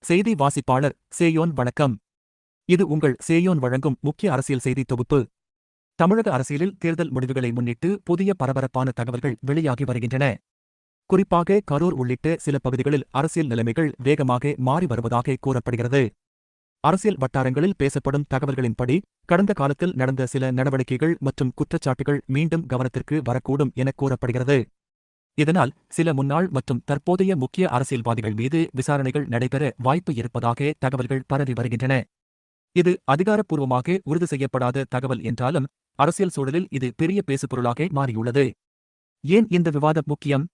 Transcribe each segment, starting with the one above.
செய்தி வாசிப்பாளர் சேயோன் வணக்கம். இது உங்கள் சேயோன் வழங்கும் முக்கிய அரசியல் செய்தி தொகுப்பு. தமிழக அரசியலில் தேர்தல் முடிவுகளை முன்னிட்டு புதிய பரபரப்பான தகவல்கள் வெளியாகி வருகின்றன. குறிப்பாக கரூர் உள்ளிட்ட சில பகுதிகளில் அரசியல் நிலைமைகள் வேகமாக மாறி வருவதாக கூறப்படுகிறது. அரசியல் வட்டாரங்களில் பேசப்படும் தகவல்களின்படி கடந்த காலத்தில் நடந்த சில நடவடிக்கைகள் மற்றும் குற்றச்சாட்டுகள் மீண்டும் கவனத்திற்கு வரக்கூடும் என கூறப்படுகிறது. இதனால் சில முன்னாள் மற்றும் தற்போதைய முக்கிய அரசியல்வாதிகள் மீது விசாரணைகள் நடைபெற வாய்ப்பு இருப்பதாக தகவல்கள் பரவி வருகின்றன. இது அதிகாரப்பூர்வமாக உறுதி செய்யப்படாத தகவல் என்றாலும் அரசியல் சூழலில் இது பெரிய பேசுபொருளாக மாறியுள்ளது. ஏன் இந்த விவாதம் முக்கியம்?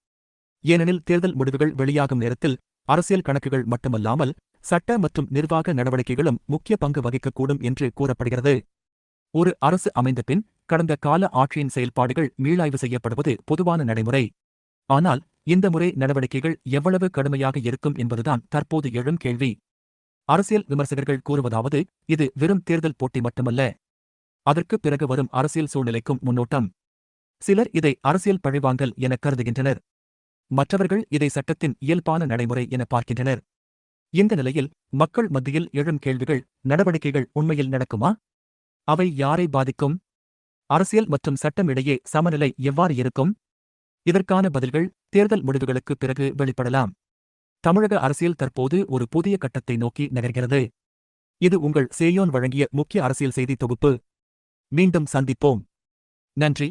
ஏனெனில் தேர்தல் முடிவுகள் வெளியாகும் நேரத்தில் அரசியல் கணக்குகள் மட்டுமல்லாமல் சட்ட மற்றும் நிர்வாக நடவடிக்கைகளும் முக்கிய பங்கு வகிக்கக்கூடும் என்று கூறப்படுகிறது. ஒரு அரசு அமைந்த பின் கடந்த கால ஆட்சியின் செயல்பாடுகள் மீளாய்வு செய்யப்படுவது பொதுவான நடைமுறை. ஆனால் இந்த முறை நடவடிக்கைகள் எவ்வளவு கடுமையாக இருக்கும் என்பதுதான் தற்போது எழும் கேள்வி. அரசியல் விமர்சகர்கள் கூறுவதாவது, இது வெறும் தேர்தல் போட்டி மட்டுமல்ல, அதற்குப் பிறகு வரும் அரசியல் சூழ்நிலைக்கும் முன்னோட்டம். சிலர் இதை அரசியல் பழிவாங்கல் என கருதுகின்றனர். மற்றவர்கள் இதை சட்டத்தின் இயல்பான நடைமுறை என பார்க்கின்றனர். இந்த நிலையில் மக்கள் மத்தியில் எழும் கேள்விகள்: நடவடிக்கைகள் உண்மையில் நடக்குமா? அவை யாரை பாதிக்கும்? அரசியல் மற்றும் சட்டம் இடையே சமநிலை எவ்வாறு இருக்கும்? இதற்கான பதில்கள் தேர்தல் முடிவுகளுக்கு பிறகு வெளிப்படலாம். தமிழக அரசியல் தற்போது ஒரு புதிய கட்டத்தை நோக்கி நகர்கிறது. இது உங்கள் சேயோன் வழங்கிய முக்கிய அரசியல் செய்தி தொகுப்பு. மீண்டும் சந்திப்போம். நன்றி.